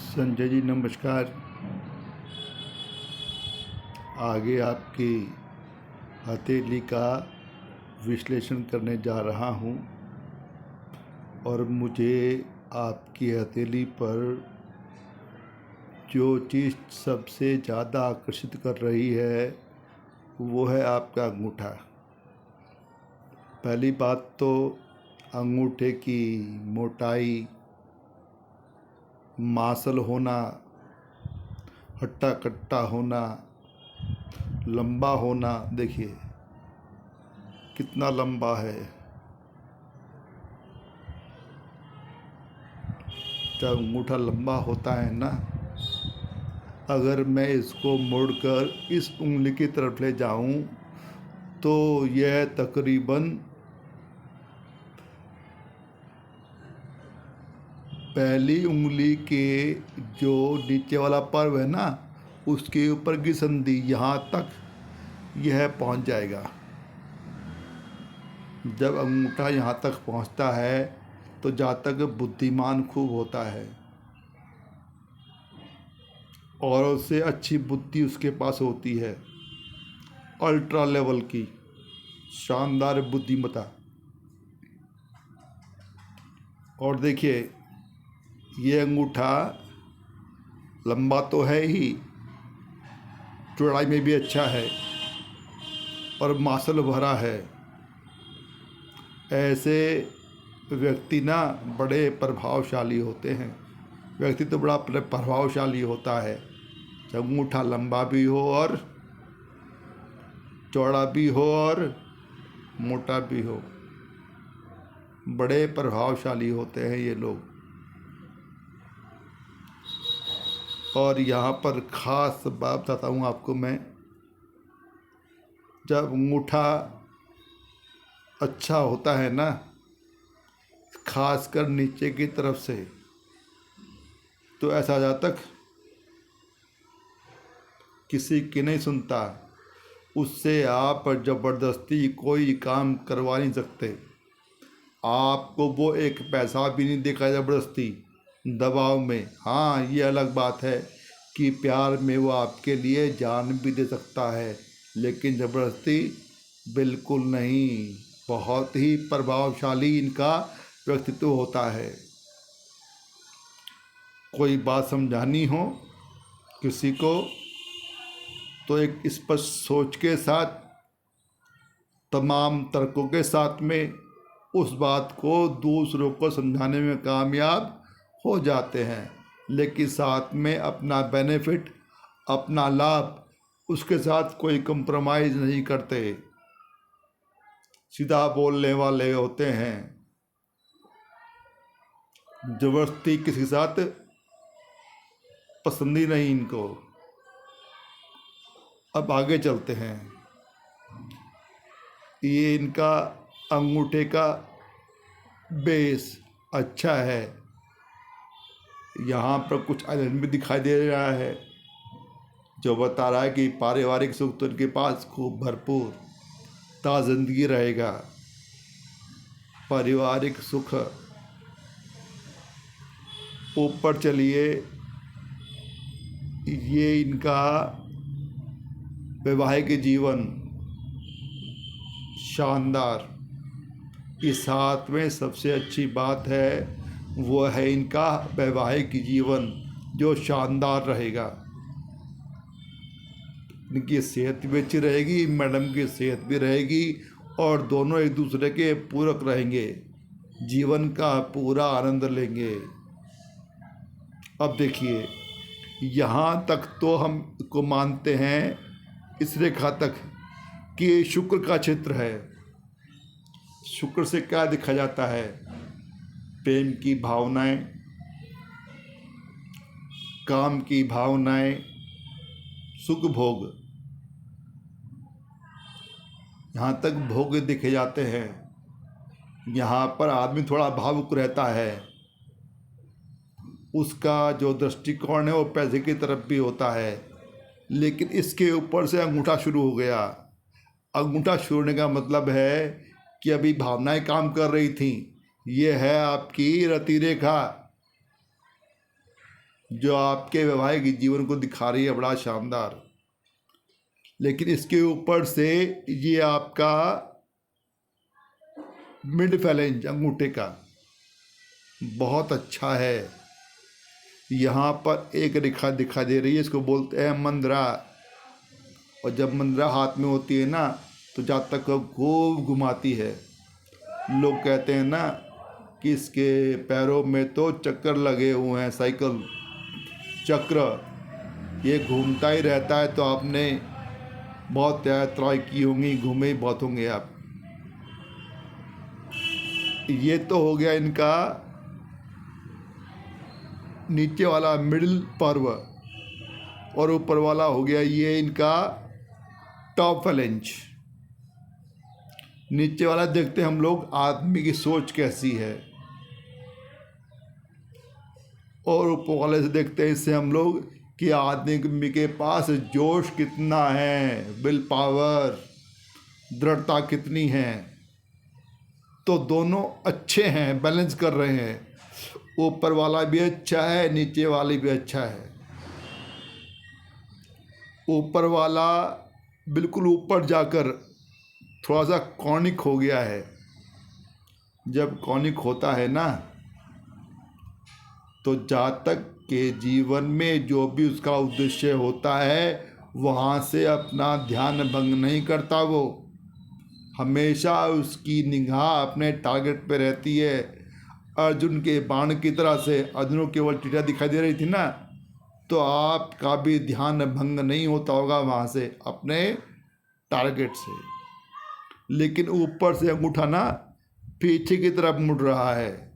संजय जी नमस्कार। आगे आपकी हथेली का विश्लेषण करने जा रहा हूँ और मुझे आपकी हथेली पर जो चीज़ सबसे ज़्यादा आकर्षित कर रही है वो है आपका अंगूठा। पहली बात तो अंगूठे की मोटाई, मांसल होना, हट्टा कट्टा होना, लंबा होना। देखिए कितना लंबा है। जब अंगूठा लंबा होता है ना, अगर मैं इसको मोड़कर इस उंगली की तरफ ले जाऊं तो यह तकरीबन पहली उंगली के जो नीचे वाला पर्व है ना, उसके ऊपर की संधि यहाँ तक यह पहुँच जाएगा। जब अंगूठा यहाँ तक पहुँचता है तो जातक बुद्धिमान खूब होता है और उससे अच्छी बुद्धि उसके पास होती है, अल्ट्रा लेवल की शानदार बुद्धिमत्ता। और देखिए ये अंगूठा लंबा तो है ही, चौड़ाई में भी अच्छा है और मांसल भरा है। ऐसे व्यक्ति ना बड़े प्रभावशाली होते हैं। व्यक्ति तो बड़ा प्रभावशाली होता है जब अंगूठा लंबा भी हो और चौड़ा भी हो और मोटा भी हो। बड़े प्रभावशाली होते हैं ये लोग। और यहाँ पर ख़ास बात बताता हूँ आपको मैं, जब अंगूठा अच्छा होता है ना, खासकर नीचे की तरफ से, तो ऐसा जातक किसी की नहीं सुनता। उससे आप ज़बरदस्ती कोई काम करवा नहीं सकते। आपको वो एक पैसा भी नहीं देगा ज़बरदस्ती दबाव में। हाँ, ये अलग बात है कि प्यार में वो आपके लिए जान भी दे सकता है, लेकिन ज़बरदस्ती बिल्कुल नहीं। बहुत ही प्रभावशाली इनका व्यक्तित्व होता है। कोई बात समझानी हो किसी को तो एक स्पष्ट सोच के साथ, तमाम तर्कों के साथ में उस बात को दूसरों को समझाने में कामयाब हो जाते हैं, लेकिन साथ में अपना बेनिफिट, अपना लाभ, उसके साथ कोई कंप्रोमाइज़ नहीं करते। सीधा बोलने वाले होते हैं, ज़बरदस्ती किसी के साथ पसंद ही नहीं इनको। अब आगे चलते हैं। ये इनका अंगूठे का बेस अच्छा है। यहाँ पर कुछ आइलैंड भी दिखाई दे रहा है जो बता रहा है कि पारिवारिक सुख तो इनके पास खूब भरपूर जिंदगी रहेगा। पारिवारिक सुख, ऊपर चलिए, ये इनका वैवाहिक जीवन शानदार। इस हाथ में सबसे अच्छी बात है वो है इनका वैवाहिक जीवन जो शानदार रहेगा। इनकी सेहत भी अच्छी रहेगी, मैडम की सेहत भी रहेगी और दोनों एक दूसरे के पूरक रहेंगे, जीवन का पूरा आनंद लेंगे। अब देखिए, यहाँ तक तो हम को मानते हैं इस रेखा तक कि ये शुक्र का क्षेत्र है। शुक्र से क्या देखा जाता है? प्रेम की भावनाएं, काम की भावनाएं, सुख भोग, यहाँ तक भोग देखे जाते हैं। यहाँ पर आदमी थोड़ा भावुक रहता है, उसका जो दृष्टिकोण है वो पैसे की तरफ भी होता है, लेकिन इसके ऊपर से अंगूठा शुरू हो गया। अंगूठा शुरू होने का मतलब है कि अभी भावनाएं काम कर रही थी। ये है आपकी रति रेखा। जो आपके वैवाहिक जीवन को दिखा रही है, बड़ा शानदार। लेकिन इसके ऊपर से ये आपका मिड फैलेंज अंगूठे का बहुत अच्छा है। यहाँ पर एक रेखा दिखाई दे रही है, इसको बोलते हैं मंद्रा। और जब मंद्रा हाथ में होती है ना, तो जातक को खूब घुमाती है। लोग कहते हैं ना कि इसके पैरों में तो चक्कर लगे हुए हैं, साइकिल चक्र, ये घूमता ही रहता है। तो आपने बहुत यात्राएं की होंगी, घूमे ही बहुत होंगे आप। ये तो हो गया इनका नीचे वाला मिडिल पर्व, और ऊपर वाला हो गया ये इनका टॉप फैलेंज। नीचे वाला देखते हैं हम लोग आदमी की सोच कैसी है, और ऊपर वाले से देखते हैं इससे हम लोग कि आदमी के पास जोश कितना है, विल पावर, दृढ़ता कितनी है। तो दोनों अच्छे हैं, बैलेंस कर रहे हैं। ऊपर वाला भी अच्छा है, नीचे वाली भी अच्छा है। ऊपर वाला बिल्कुल ऊपर जाकर थोड़ा सा कॉनिक हो गया है। जब कॉनिक होता है ना, तो जातक के जीवन में जो भी उसका उद्देश्य होता है, वहाँ से अपना ध्यान भंग नहीं करता। वो हमेशा उसकी निगाह अपने टारगेट पे रहती है। अर्जुन के बाण की तरह से अर्जुन को केवल टीटा दिखाई दे रही थी ना, तो आपका भी ध्यान भंग नहीं होता होगा वहाँ से, अपने टारगेट से। लेकिन ऊपर से अंगूठा ना पीछे की तरफ मुड़ रहा है।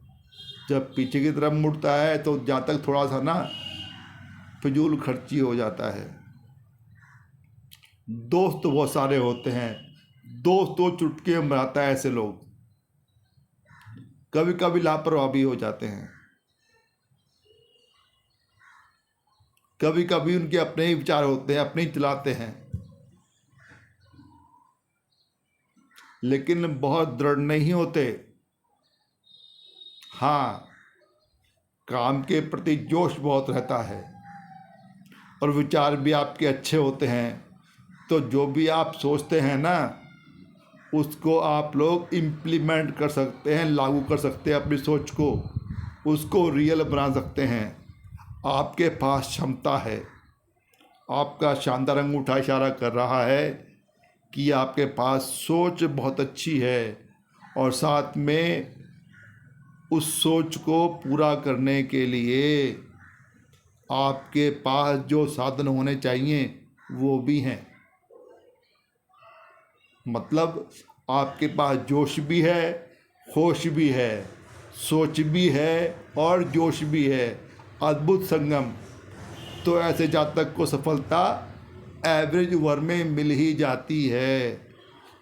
जब पीछे की तरफ मुड़ता है तो जातक थोड़ा सा ना फिजूल खर्ची हो जाता है। दोस्त बहुत सारे होते हैं, दोस्त तो चुटकी में बनाता है। ऐसे लोग कभी कभी लापरवाह भी हो जाते हैं। कभी कभी उनके अपने ही विचार होते हैं, अपने ही चलाते हैं, लेकिन बहुत दृढ़ नहीं होते। हाँ, काम के प्रति जोश बहुत रहता है, और विचार भी आपके अच्छे होते हैं। तो जो भी आप सोचते हैं ना, उसको आप लोग इम्प्लीमेंट कर सकते हैं, लागू कर सकते हैं अपनी सोच को, उसको रियल बना सकते हैं। आपके पास क्षमता है। आपका शानदार अंगूठा इशारा कर रहा है कि आपके पास सोच बहुत अच्छी है, और साथ में उस सोच को पूरा करने के लिए आपके पास जो साधन होने चाहिए वो भी हैं। मतलब आपके पास जोश भी है, होश भी है, सोच भी है और जोश भी है। अद्भुत संगम। तो ऐसे जातक को सफलता एवरेज उम्र में मिल ही जाती है।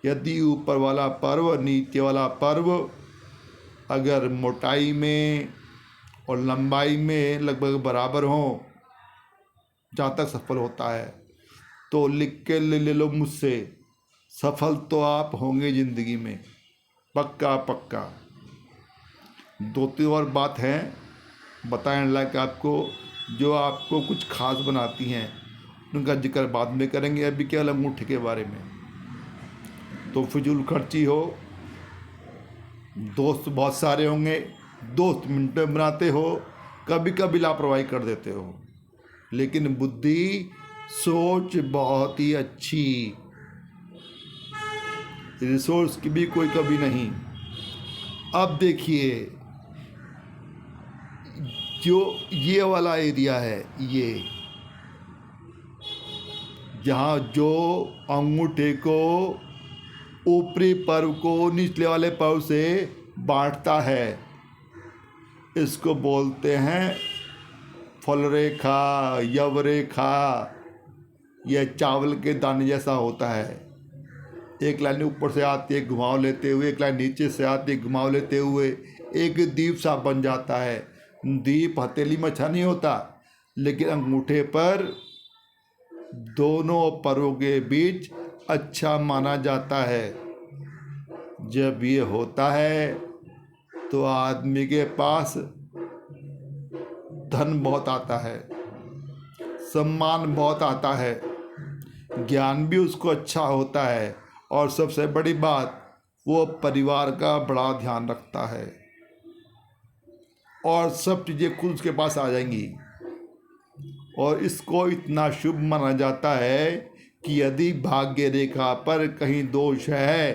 यदि ऊपर वाला पर्व नीचे वाला पर्व अगर मोटाई में और लंबाई में लगभग बराबर हो, जातक सफल होता है। तो लिख के ले लो मुझसे, सफल तो आप होंगे ज़िंदगी में, पक्का पक्का। दो तीन और बात है बताने लायक आपको, जो आपको कुछ खास बनाती हैं, उनका जिक्र बाद में करेंगे। अभी केवल अंगूठे के बारे में। तो फिजूल खर्ची हो, दोस्त बहुत सारे होंगे, दोस्त मिनटों में बनाते हो, कभी कभी लापरवाही कर देते हो, लेकिन बुद्धि सोच बहुत ही अच्छी, रिसोर्स की भी कोई कमी नहीं। अब देखिए, जो ये वाला एरिया है, ये जहाँ जो अंगूठे को ऊपरी पर्व को निचले वाले पर्व से बांटता है, इसको बोलते हैं फल रेखा, यव रेखा। यह चावल के दाने जैसा होता है। एक लाइन ऊपर से आती है घुमाव लेते हुए, एक लाइन नीचे से आती है घुमाव लेते हुए, एक दीप सा बन जाता है। दीप हथेली में अच्छा नहीं होता, लेकिन अंगूठे पर दोनों पर्वों के बीच अच्छा माना जाता है। जब ये होता है तो आदमी के पास धन बहुत आता है, सम्मान बहुत आता है, ज्ञान भी उसको अच्छा होता है, और सबसे बड़ी बात, वो परिवार का बड़ा ध्यान रखता है और सब चीज़ें खुद उसके पास आ जाएंगी। और इसको इतना शुभ माना जाता है कि यदि भाग्य रेखा पर कहीं दोष है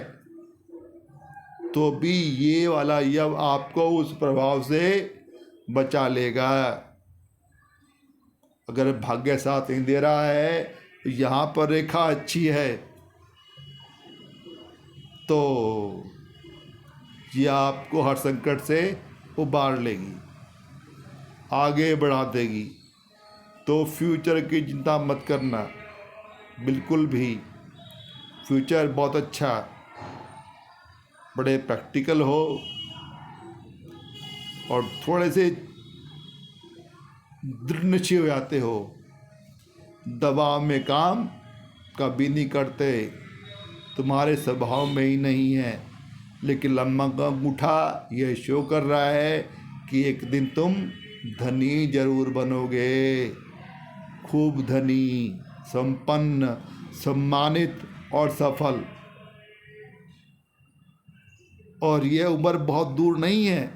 तो भी ये वाला यव आपको उस प्रभाव से बचा लेगा। अगर भाग्य साथ नहीं दे रहा है, यहाँ पर रेखा अच्छी है, तो ये आपको हर संकट से उबार लेगी, आगे बढ़ा देगी। तो फ्यूचर की चिंता मत करना, बिल्कुल भी। फ्यूचर बहुत अच्छा, बड़े प्रैक्टिकल हो और थोड़े से दृढ़ निश्चय हो जाते हो। दबाव में काम कभी नहीं करते, तुम्हारे स्वभाव में ही नहीं है। लेकिन लम्बा का अंगूठा यह शो कर रहा है कि एक दिन तुम धनी जरूर बनोगे, खूब धनी, संपन्न, सम्मानित और सफल। और यह उम्र बहुत दूर नहीं है,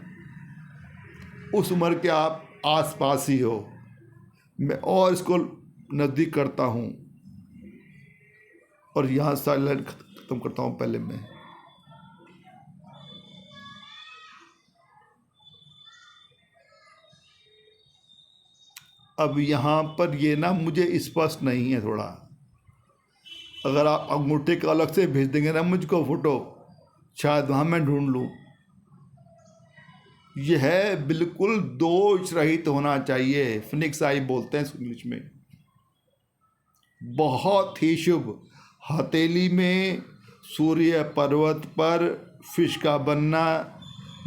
उस उम्र के आप आसपास ही हो। मैं और इसको नज़दीक करता हूँ और यहाँ साइलेंट खत्म करता हूँ। पहले मैं अब यहाँ पर ये ना मुझे स्पष्ट नहीं है थोड़ा। अगर आप अंगूठे को अलग से भेज देंगे ना मुझको फ़ोटो, शायद वहाँ मैं ढूंढ लूँ। यह है बिल्कुल दोष रहित होना चाहिए, फिनिक्स आई बोलते हैं इंग्लिश में। बहुत ही शुभ। हथेली में सूर्य पर्वत पर फिश का बनना,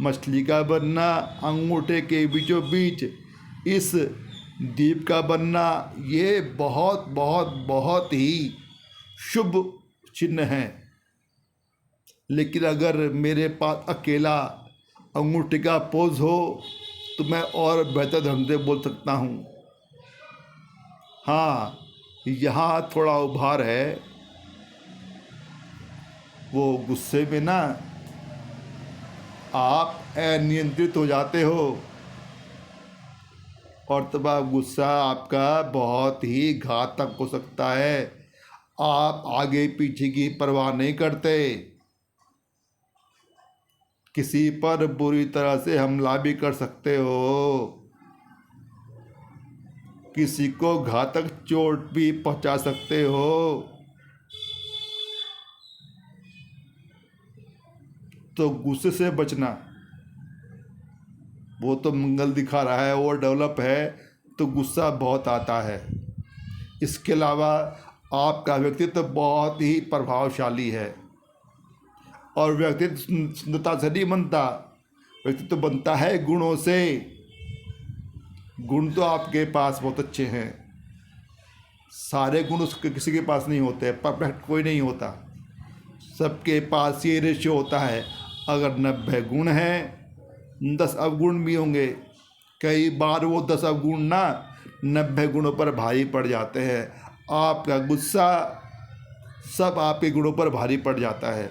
मछली का बनना, अंगूठे के बीचों बीच इस दीप का बनना, ये बहुत बहुत बहुत ही शुभ चिन्ह है। लेकिन अगर मेरे पास अकेला अंगूठे का पोज हो तो मैं और बेहतर ढंग से बोल सकता हूँ। हाँ, यहाँ थोड़ा उभार है, वो गुस्से में ना आप अनियंत्रित हो जाते हो और तब आप गुस्सा आपका बहुत ही घातक हो सकता है। आप आगे पीछे की परवाह नहीं करते, किसी पर बुरी तरह से हमला भी कर सकते हो, किसी को घातक चोट भी पहुंचा सकते हो। तो गुस्से से बचना। वो तो मंगल दिखा रहा है, वो डेवलप है, तो गुस्सा बहुत आता है। इसके अलावा आपका व्यक्तित्व तो बहुत ही प्रभावशाली है और व्यक्तित्व सुंदरता से नहीं बनता, व्यक्तित्व तो बनता है गुणों से। गुण तो आपके पास बहुत अच्छे हैं, सारे गुण उसके किसी के पास नहीं होते, परफेक्ट कोई नहीं होता। सबके पास ये रेशियो होता है, अगर 90 गुण हैं 10 अवगुण भी होंगे। कई बार वो 10 अवगुण ना 90 गुणों पर भारी पड़ जाते हैं। आपका गुस्सा सब आपके गुणों पर भारी पड़ जाता है,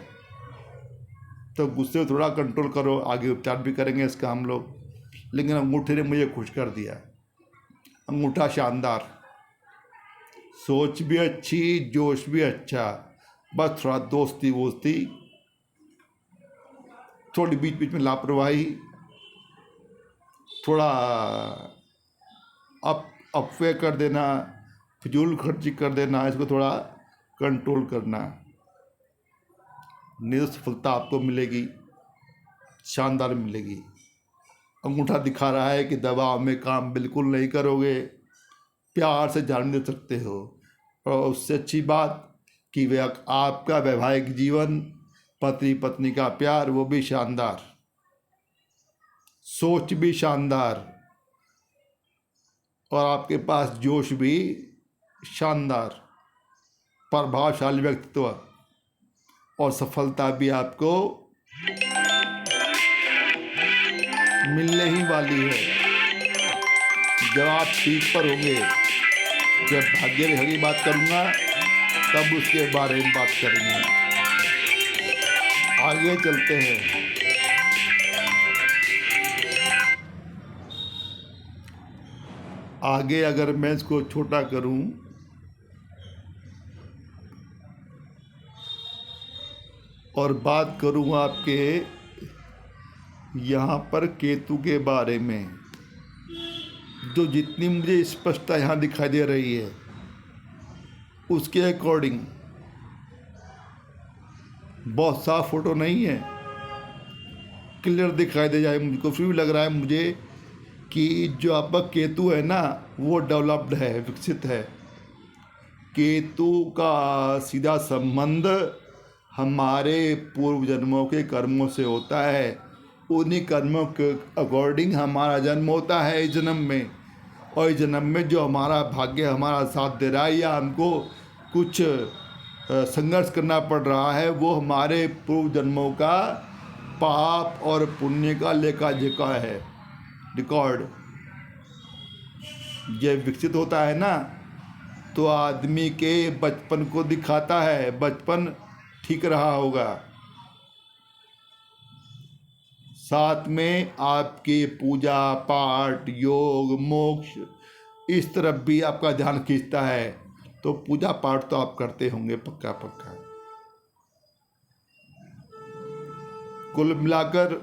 तो गुस्से को थोड़ा कंट्रोल करो। आगे उपचार भी करेंगे इसका हम लोग, लेकिन अंगूठे ने मुझे खुश कर दिया। अंगूठा शानदार, सोच भी अच्छी, जोश भी अच्छा, बस थोड़ा दोस्ती वोस्ती, थोड़ी बीच बीच में लापरवाही, थोड़ा अफवाह कर देना, फिजूल खर्ची कर देना, इसको थोड़ा कंट्रोल करना। नहीं तो सफलता आपको मिलेगी, शानदार मिलेगी। अंगूठा दिखा रहा है कि दबाव में काम बिल्कुल नहीं करोगे, प्यार से जान दे सकते हो। और उससे अच्छी बात कि वे आपका वैवाहिक जीवन, पति पत्नी का प्यार, वो भी शानदार, सोच भी शानदार और आपके पास जोश भी शानदार, प्रभावशाली व्यक्तित्व और सफलता भी आपको मिलने ही वाली है। जब आप पीक पर होंगे, जब भाग्य रेखा की बात करूँगा तब उसके बारे में बात करेंगे। आगे चलते हैं। आगे अगर मैं इसको छोटा करूं और बात करूं आपके यहाँ पर केतु के बारे में, जो जितनी मुझे स्पष्टता यहाँ दिखाई दे रही है उसके अकॉर्डिंग बहुत साफ फोटो नहीं है, क्लियर दिखाई दे जाए मुझको, फिर भी लग रहा है मुझे कि जो आपका केतु है ना वो डेवलप्ड है, विकसित है। केतु का सीधा संबंध हमारे पूर्व जन्मों के कर्मों से होता है। उन्हीं कर्मों के अकॉर्डिंग हमारा जन्म होता है इस जन्म में, और इस जन्म में जो हमारा भाग्य हमारा साथ दे रहा है या हमको कुछ संघर्ष करना पड़ रहा है, वो हमारे पूर्व जन्मों का पाप और पुण्य का लेखा जोखा है, रिकॉर्ड। ये विकसित होता है ना तो आदमी के बचपन को दिखाता है, बचपन ठीक रहा होगा। साथ में आपकी पूजा पाठ योग मोक्ष इस तरफ भी आपका ध्यान खींचता है, तो पूजा पाठ तो आप करते होंगे पक्का पक्का। कुल मिलाकर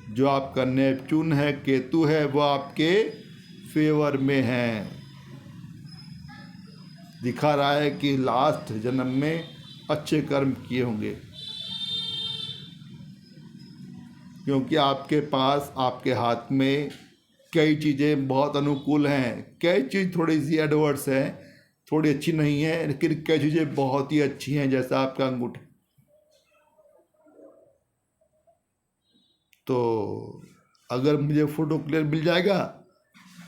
जो आपका नेपच्यून है, केतु है, वो आपके फेवर में है। दिखा रहा है कि लास्ट जन्म में अच्छे कर्म किए होंगे, क्योंकि आपके पास आपके हाथ में कई चीज़ें बहुत अनुकूल हैं, कई चीज़ थोड़ी सी एडवर्स हैं, थोड़ी अच्छी नहीं है, लेकिन कई चीज़ें बहुत ही अच्छी हैं, जैसा आपका अंगूठा। तो अगर मुझे फ़ोटो क्लियर मिल जाएगा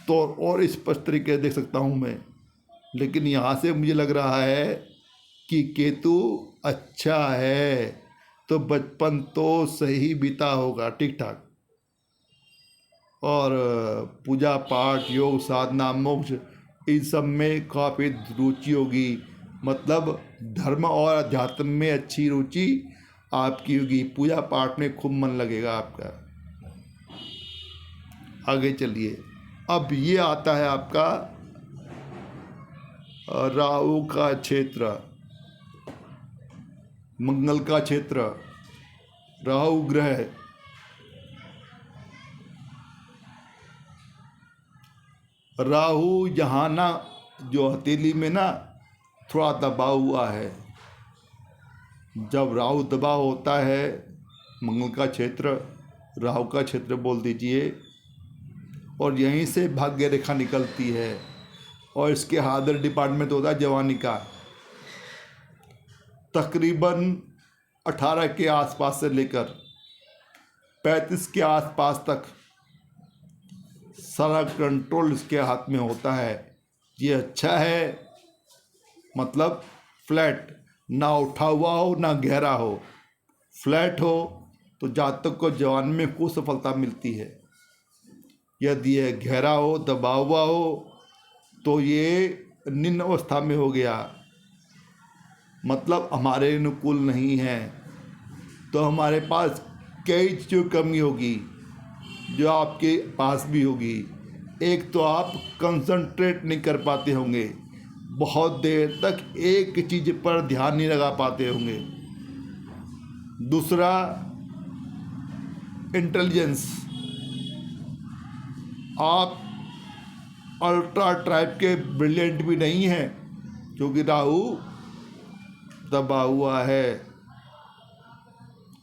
तो और स्पष्ट तरीके से देख सकता हूँ मैं, लेकिन यहाँ से मुझे लग रहा है कि केतु अच्छा है, तो बचपन तो सही बीता होगा ठीक ठाक, और पूजा पाठ योग साधना मोक्ष इन सब में काफ़ी रुचि होगी, मतलब धर्म और अध्यात्म में अच्छी रुचि आपकी होगी, पूजा पाठ में खूब मन लगेगा आपका। आगे चलिए, अब ये आता है आपका राहु का क्षेत्र, मंगल का क्षेत्र, राहु ग्रह। राहु यहाँ ना जो हथेली में ना थोड़ा दबा हुआ है। जब राहु दबा होता है, मंगल का क्षेत्र राहु का क्षेत्र बोल दीजिए, और यहीं से भाग्य रेखा निकलती है, और इसके हादर डिपार्टमेंट होता है जवानी का। तकरीबन 18 के आसपास से लेकर 35 के आसपास तक सारा कंट्रोल इसके हाथ में होता है। ये अच्छा है, मतलब फ्लैट, ना उठा हुआ हो ना गहरा हो, फ्लैट हो तो जातक को जवानी में खूब सफलता मिलती है। यदि ये गहरा हो दबा हुआ हो तो ये निम्न अवस्था में हो गया, मतलब हमारे अनुकूल नहीं है। तो हमारे पास कई चीज़ों की कमी होगी, जो आपके पास भी होगी। एक तो आप कंसंट्रेट नहीं कर पाते होंगे, बहुत देर तक एक चीज़ पर ध्यान नहीं लगा पाते होंगे। दूसरा, इंटेलिजेंस, आप अल्ट्रा टाइप के ब्रिलियंट भी नहीं हैं, क्योंकि राहु दबा हुआ है।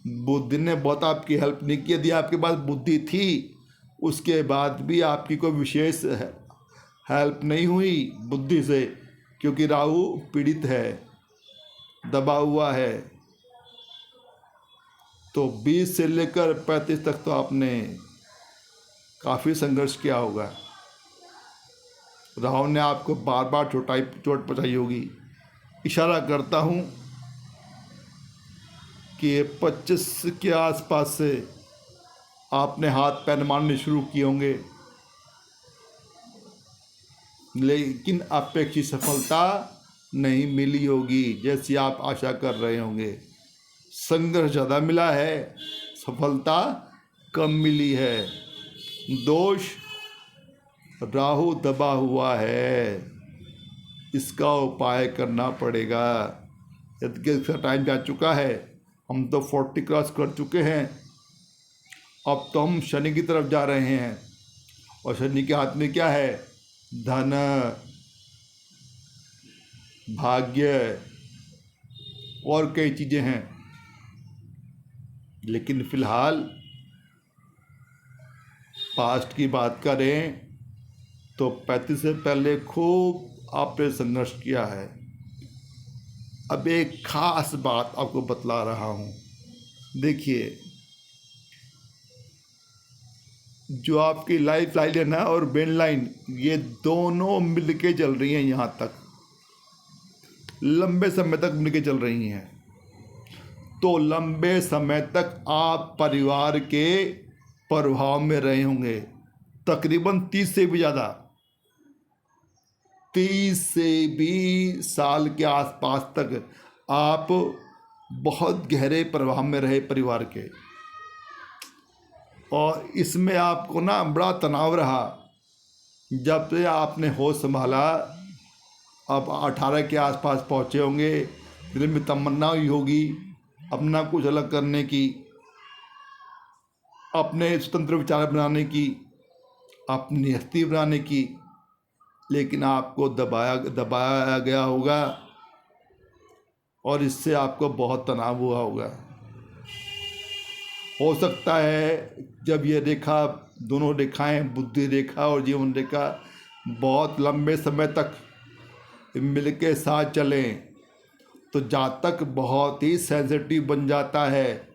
बुद्धि ने बहुत आपकी हेल्प नहीं की। यदि आपके पास बुद्धि थी उसके बाद भी आपकी कोई विशेष हेल्प नहीं हुई बुद्धि से, क्योंकि राहु पीड़ित है, दबा हुआ है। तो 20 से लेकर 35 तक तो आपने काफ़ी संघर्ष किया होगा। राहु ने आपको बार बार चोट पहुँचाई होगी। इशारा करता हूँ कि 25 के आसपास से आपने हाथ पैर मारने शुरू किए होंगे, लेकिन अपेक्षित सफलता नहीं मिली होगी जैसी आप आशा कर रहे होंगे। संघर्ष ज़्यादा मिला है, सफलता कम मिली है। दोष राहु दबा हुआ है, इसका उपाय करना पड़ेगा। यदि इसका टाइम जा चुका है, हम तो 40 क्रॉस कर चुके हैं। अब तो हम शनि की तरफ जा रहे हैं और शनि के हाथ में क्या है? धन, भाग्य और कई चीज़ें हैं। लेकिन फिलहाल पास्ट की बात करें तो 35 से पहले खूब आपने संघर्ष किया है। अब एक खास बात आपको बतला रहा हूँ। देखिए, जो आपकी लाइफ लाइन है ना और बेन लाइन, ये दोनों मिलके चल रही हैं, यहाँ तक लंबे समय तक मिलके चल रही हैं। तो लंबे समय तक आप परिवार के प्रभाव में रहे होंगे, तकरीबन 30 से भी ज़्यादा, 30 से भी साल के आसपास तक आप बहुत गहरे प्रभाव में रहे परिवार के। और इसमें आपको ना बड़ा तनाव रहा। जब से आपने होश संभाला, अब 18 के आसपास पहुँचे होंगे, दिल में तमन्ना हुई होगी अपना कुछ अलग करने की, अपने स्वतंत्र विचार बनाने की, अपनी हस्ती बनाने की। लेकिन आपको दबाया गया होगा और इससे आपको बहुत तनाव हुआ होगा। हो सकता है जब ये रेखा, दोनों रेखाएं, बुद्धि रेखा और जीवन रेखा, बहुत लंबे समय तक मिलके साथ चलें तो जातक बहुत ही सेंसिटिव बन जाता है,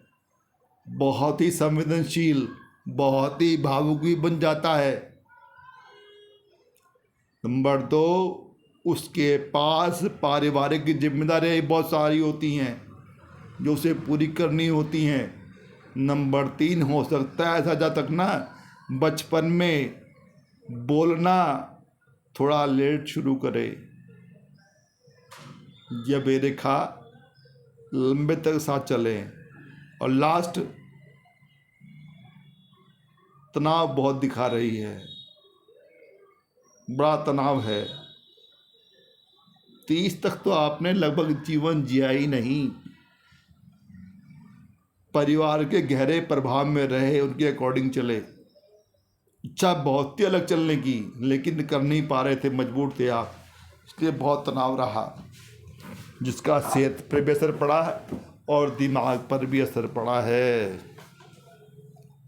बहुत ही संवेदनशील, बहुत ही भावुक भी बन जाता है। नंबर 2, उसके पास पारिवारिक जिम्मेदारियाँ बहुत सारी होती हैं जो उसे पूरी करनी होती हैं। नंबर 3, हो सकता है ऐसा जब तक ना बचपन में बोलना थोड़ा लेट शुरू करे। जब ये रेखा लंबे तक साथ चले और लास्ट तनाव बहुत दिखा रही है, बड़ा तनाव है। 30 तक तो आपने लगभग जीवन जिया ही नहीं, परिवार के गहरे प्रभाव में रहे, उनके अकॉर्डिंग चले। इच्छा बहुत थी अलग चलने की, लेकिन कर नहीं पा रहे थे, मजबूर थे आप, इसलिए बहुत तनाव रहा, जिसका सेहत पर भी असर पड़ा है और दिमाग पर भी असर पड़ा है।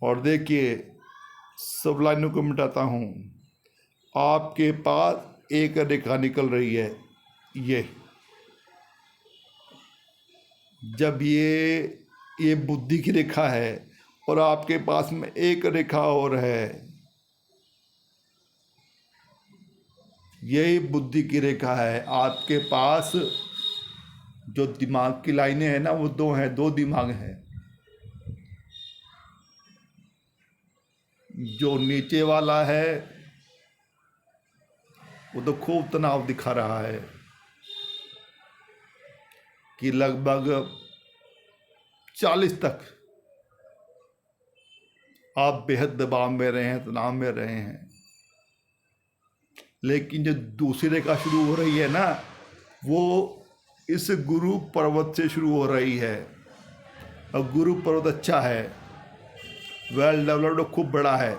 और देखिए, सब लाइनों को मिटाता हूँ। आपके पास एक रेखा निकल रही है, ये जब ये बुद्धि की रेखा है और आपके पास में एक रेखा और है, यही बुद्धि की रेखा है। आपके पास जो दिमाग की लाइनें हैं ना, वो 2 हैं, 2 दिमाग हैं। जो नीचे वाला है वो तो खूब तनाव दिखा रहा है कि लगभग 40 तक आप बेहद दबाव में रहे हैं, तनाव में रहे हैं। लेकिन जो दूसरी रेखा शुरू हो रही है ना, वो इस गुरु पर्वत से शुरू हो रही है। और गुरु पर्वत अच्छा है, वेल डेवलप्ड, खूब बड़ा है।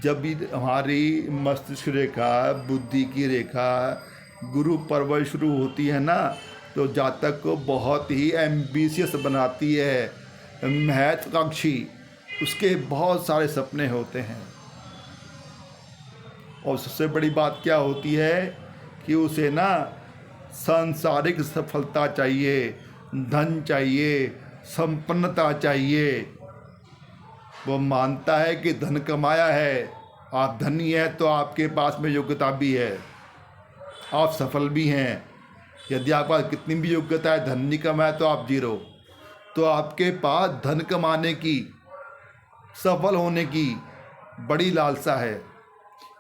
जब भी हमारी मस्तिष्क रेखा, बुद्धि की रेखा गुरु पर्वत शुरू होती है ना, तो जातक को बहुत ही एम्बिशियस बनाती है, महत्वाकांक्षी। उसके बहुत सारे सपने होते हैं और सबसे बड़ी बात क्या होती है कि उसे ना सांसारिक सफलता चाहिए, धन चाहिए, संपन्नता चाहिए। वो मानता है कि धन कमाया है, आप धनी हैं तो आपके पास में योग्यता भी है, आप सफल भी हैं। यदि आपके पास कितनी भी योग्यता है, धन नहीं कमाया तो आप जीरो। तो आपके पास धन कमाने की, सफल होने की बड़ी लालसा है,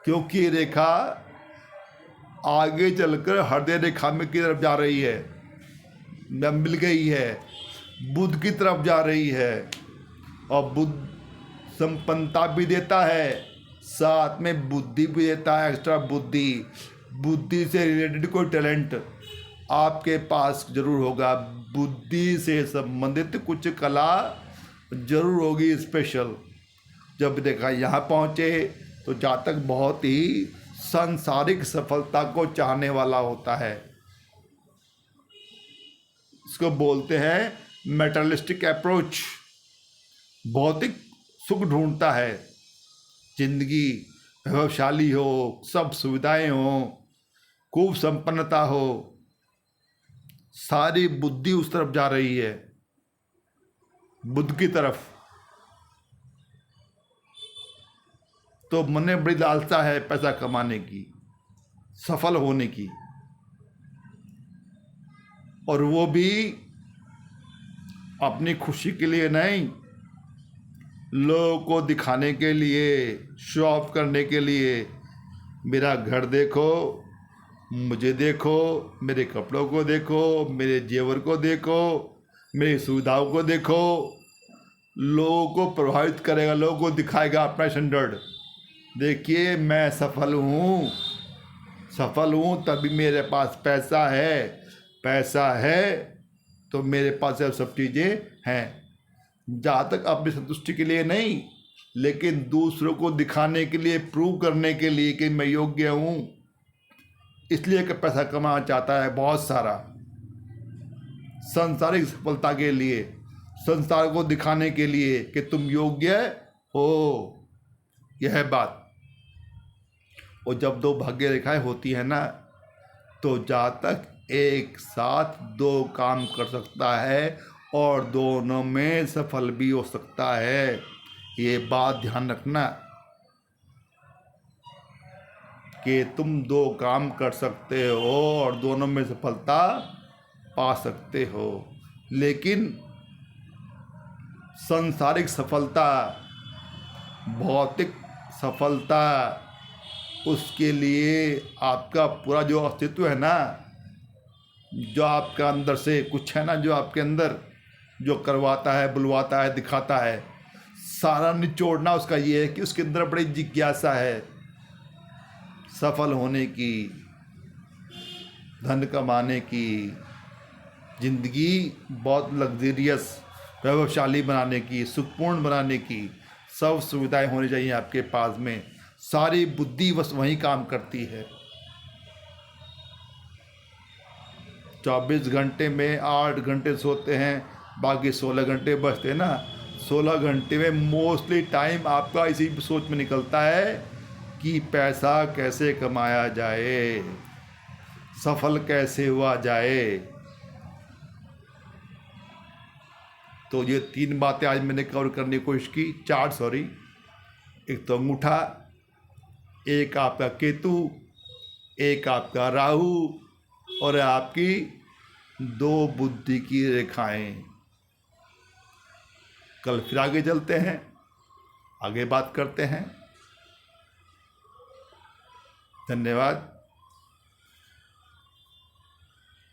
क्योंकि ये रेखा आगे चलकर हृदय रेखा में की तरफ जा रही है, मिल गई है, बुध की तरफ जा रही है। और बुध संपन्नता भी देता है, साथ में बुद्धि भी देता है, एक्स्ट्रा बुद्धि। बुद्धि से रिलेटेड कोई टैलेंट आपके पास जरूर होगा, बुद्धि से संबंधित कुछ कला जरूर होगी स्पेशल। जब देखा यहाँ पहुँचे तो जातक बहुत ही सांसारिक सफलता को चाहने वाला होता है। इसको बोलते हैं मेटरलिस्टिक अप्रोच। भौतिक सुख ढूंढता है, जिंदगी वैभवशाली हो, सब सुविधाएं हो, खूब संपन्नता हो, सारी बुद्धि उस तरफ जा रही है, बुद्ध की तरफ। तो मन में बड़ी लालसा है पैसा कमाने की, सफल होने की, और वो भी अपनी खुशी के लिए नहीं, लोगों को दिखाने के लिए, शो ऑफ करने के लिए। मेरा घर देखो, मुझे देखो, मेरे कपड़ों को देखो, मेरे जेवर को देखो, मेरी सुविधाओं को देखो। लोगों को प्रभावित करेगा, लोगों को दिखाएगा अपना स्टैंडर्ड। देखिए मैं सफल हूँ, सफल हूँ तभी मेरे पास पैसा है, पैसा है तो मेरे पास सब चीज़ें हैं। जहाँ तक अपनी संतुष्टि के लिए नहीं, लेकिन दूसरों को दिखाने के लिए, प्रूव करने के लिए कि मैं योग्य हूँ, इसलिए कि पैसा कमाना चाहता है बहुत सारा, सांसारिक सफलता के लिए, संसार को दिखाने के लिए कि तुम योग्य हो। यह है बात। और जब दो भाग्य रेखाएं होती है ना, तो जातक एक साथ दो काम कर सकता है और दोनों में सफल भी हो सकता है। ये बात ध्यान रखना कि तुम दो काम कर सकते हो और दोनों में सफलता पा सकते हो। लेकिन सांसारिक सफलता, भौतिक सफलता, उसके लिए आपका पूरा जो अस्तित्व है ना, जो आपका अंदर से कुछ है ना, जो आपके अंदर जो करवाता है, बुलवाता है, दिखाता है, सारा निचोड़ना उसका ये है कि उसके अंदर बड़ी जिज्ञासा है सफल होने की, धन कमाने की, जिंदगी बहुत लग्जरियस, वैभवशाली बनाने की, सुखपूर्ण बनाने की। सब सुविधाएं होनी चाहिए आपके पास में। सारी बुद्धि बस वहीं काम करती है। 24 घंटे में 8 घंटे सोते हैं, बाकी 16 घंटे बचते हैं ना। 16 घंटे में मोस्टली टाइम आपका इसी सोच में निकलता है कि पैसा कैसे कमाया जाए, सफल कैसे हुआ जाए। तो ये 3 बातें आज मैंने कवर करने की कोशिश की, 4 सॉरी। एक तो अंगूठा, एक आपका केतु, एक आपका राहु, और आपकी 2 बुद्धि की रेखाएं। कल फिर आगे चलते हैं, आगे बात करते हैं। धन्यवाद।